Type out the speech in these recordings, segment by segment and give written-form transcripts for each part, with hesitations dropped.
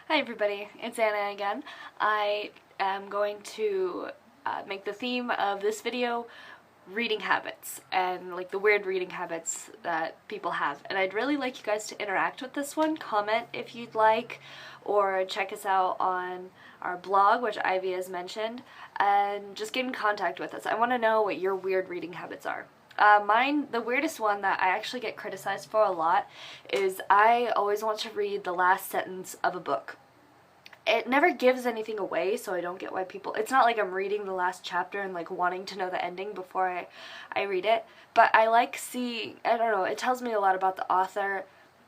Hi everybody, it's Anna again. I am going to make the theme of this video reading habits and like the weird reading habits that people have. And I'd really like you guys to interact with this one. Comment if you'd like, or check us out on our blog, which Ivy has mentioned, and just get in contact with us. I want to know what your weird reading habits are. Mine, the weirdest one that I actually get criticized for a lot is I always want to read the last sentence of a book. It never gives anything away, so I don't get why people, it's not like I'm reading the last chapter and like wanting to know the ending before I read it, but I like seeing, I don't know, it tells me a lot about the author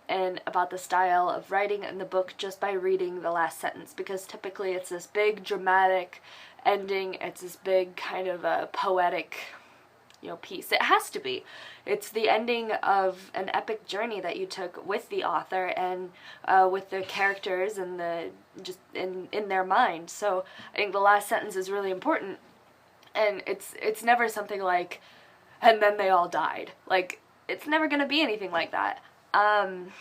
and about the style of writing in the book just by reading the last sentence, because typically it's this big dramatic ending, it's this big kind of a poetic piece. It has to be. It's the ending of an epic journey that you took with the author and with the characters and the just in their mind. So I think the last sentence is really important, and it's never something like, and then they all died. Like, it's never gonna be anything like that. That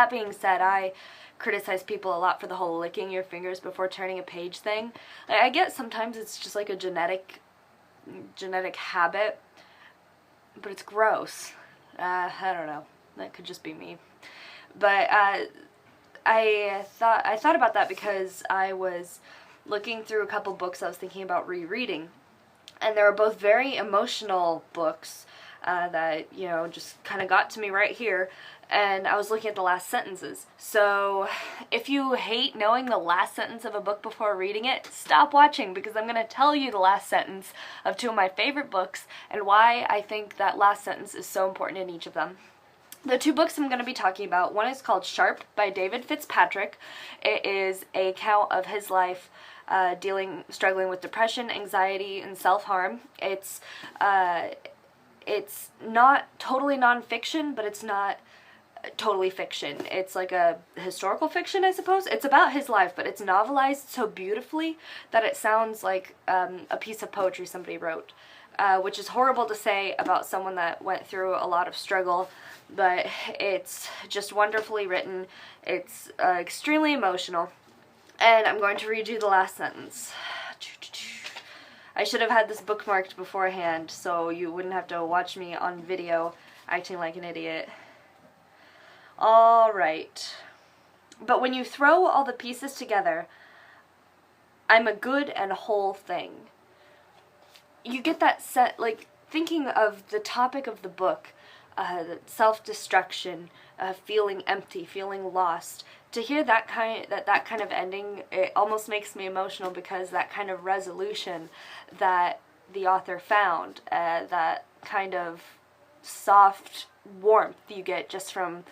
being said, I criticize people a lot for the whole licking your fingers before turning a page thing. Like, I get sometimes it's just like a genetic habit, but it's gross. I don't know. That could just be me. But I thought about that because I was looking through a couple books I was thinking about rereading, and they were both very emotional books that just kind of got to me right here. And I was looking at the last sentences. So if you hate knowing the last sentence of a book before reading it, stop watching, because I'm going to tell you the last sentence of two of my favorite books and why I think that last sentence is so important in each of them. The two books I'm going to be talking about, one is called Sharp by David Fitzpatrick. It is an account of his life struggling with depression, anxiety, and self-harm. It's not totally nonfiction, but it's not totally fiction. It's like a historical fiction, I suppose. It's about his life, but it's novelized so beautifully that it sounds like a piece of poetry somebody wrote, which is horrible to say about someone that went through a lot of struggle, but it's just wonderfully written. It's extremely emotional, and I'm going to read you the last sentence. I should have had this bookmarked beforehand so you wouldn't have to watch me on video acting like an idiot. Alright. But when you throw all the pieces together, I'm a good and whole thing. You get that set, like, thinking of the topic of the book, self-destruction, feeling empty, feeling lost. To hear that kind of ending, it almost makes me emotional, because that kind of resolution that the author found, that kind of soft warmth you get just from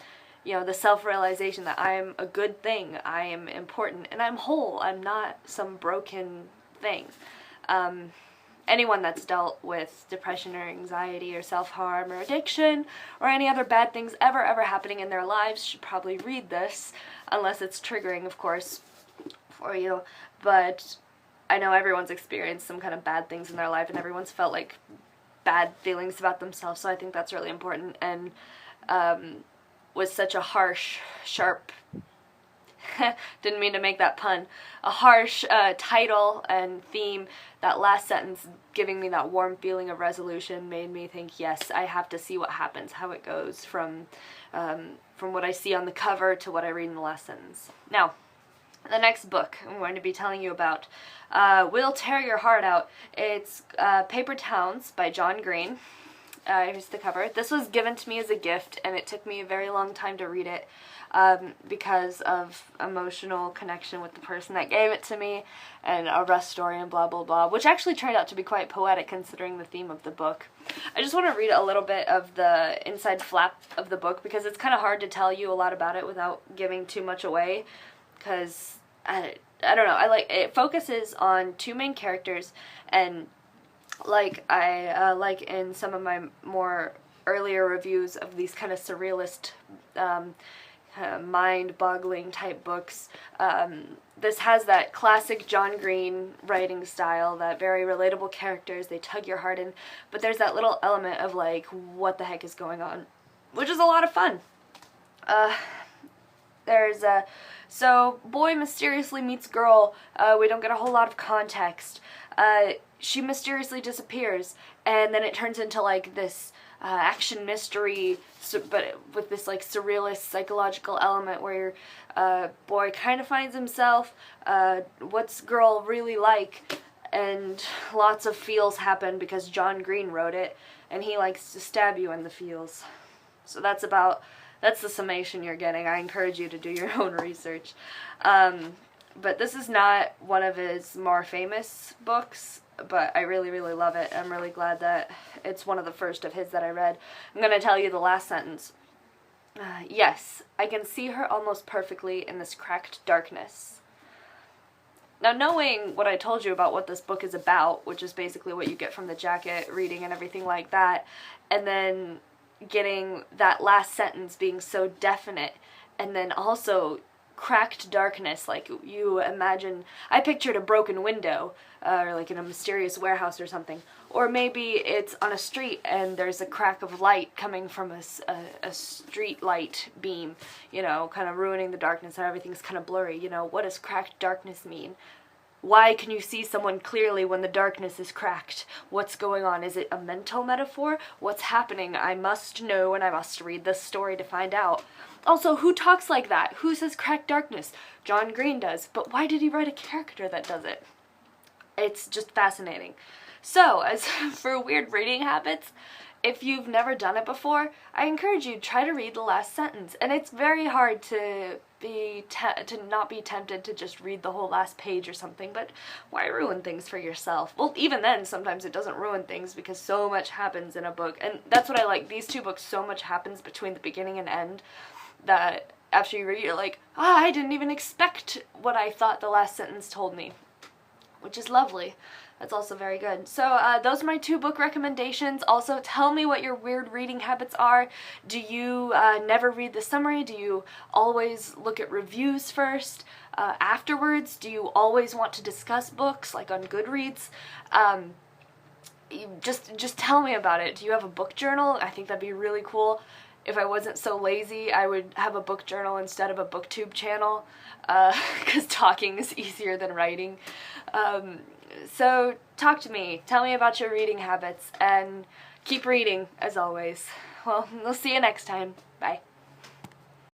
the self-realization that I am a good thing, I am important, and I'm whole, I'm not some broken thing. Anyone that's dealt with depression or anxiety or self-harm or addiction or any other bad things ever happening in their lives should probably read this, unless it's triggering, of course, for you. But I know everyone's experienced some kind of bad things in their life, and everyone's felt like bad feelings about themselves, so I think that's really important. And with such a harsh, sharp, didn't mean to make that pun, a harsh title and theme, that last sentence giving me that warm feeling of resolution made me think, yes, I have to see what happens, how it goes from what I see on the cover to what I read in the last sentence. Now, the next book I'm going to be telling you about will tear your heart out. It's Paper Towns by John Green. Here's the cover. This was given to me as a gift, and it took me a very long time to read it because of emotional connection with the person that gave it to me, and a rough story and blah blah blah, which actually turned out to be quite poetic considering the theme of the book. I just want to read a little bit of the inside flap of the book, because it's kind of hard to tell you a lot about it without giving too much away, because I don't know, it focuses on two main characters, and like I like in some of my more earlier reviews of these kind of surrealist, mind-boggling type books, this has that classic John Green writing style, that very relatable characters, they tug your heart in, but there's that little element of like, what the heck is going on, which is a lot of fun. There's a, so boy mysteriously meets girl, we don't get a whole lot of context. She mysteriously disappears, and then it turns into like this action mystery, but with this like surrealist psychological element where boy kind of finds himself, what's girl really like, and lots of feels happen because John Green wrote it, and he likes to stab you in the feels. So that's the summation you're getting. I encourage you to do your own research. But this is not one of his more famous books, but I really, really love it. I'm really glad that it's one of the first of his that I read. I'm going to tell you the last sentence. Yes, I can see her almost perfectly in this cracked darkness. Now, knowing what I told you about what this book is about, which is basically what you get from the jacket, reading and everything like that, and then getting that last sentence being so definite, and then also cracked darkness, like you imagine, I pictured a broken window, or like in a mysterious warehouse or something, or maybe it's on a street and there's a crack of light coming from a street light beam, you know, kind of ruining the darkness and everything's kind of blurry. You know, what does cracked darkness mean? Why can you see someone clearly when the darkness is cracked? What's going on? Is it a mental metaphor? What's happening? I must know, and I must read this story to find out. Also, who talks like that? Who says cracked darkness? John Green does, but why did he write a character that does it? It's just fascinating. So, as for weird reading habits, if you've never done it before, I encourage you to try to read the last sentence. And it's very hard to not be tempted to just read the whole last page or something, but why ruin things for yourself? Well, even then, sometimes it doesn't ruin things because so much happens in a book. And that's what I like. These two books, so much happens between the beginning and end that after you read it, you're like, I didn't even expect what I thought the last sentence told me, which is lovely. That's also very good. So those are my 2 book recommendations. Also, tell me what your weird reading habits are. Do you never read the summary? Do you always look at reviews first? Afterwards, do you always want to discuss books, like on Goodreads? Just tell me about it. Do you have a book journal? I think that'd be really cool. If I wasn't so lazy, I would have a book journal instead of a booktube channel, because talking is easier than writing. So talk to me, tell me about your reading habits, and keep reading, as always. Well, we'll see you next time. Bye.